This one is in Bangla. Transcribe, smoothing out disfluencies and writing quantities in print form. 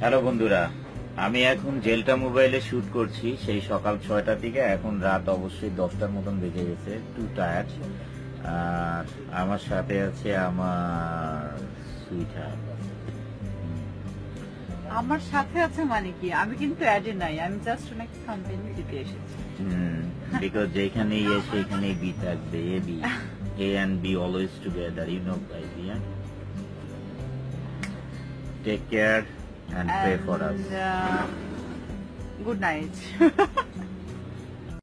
হ্যালো বন্ধুরা, আমি এখন জেলটা মোবাইলে শুট করছি সেই সকাল 6টা থেকে। এখন রাত অবশ্যই 10টার মতন বেজে গেছে। Two tired. আর আমার সাথে আছে আমার সুইটহার্ট। আমার সাথে আছে মানে কি, আমি কিন্তু অ্যাডে নাই, আমি জাস্ট অনেক কোম্পানি দিতে এসেছি। বিকজ যেখানেই এ সেইখানেই বি থাকবে। A B, A and B always together, you know guys. Take care and pray for us. Good night.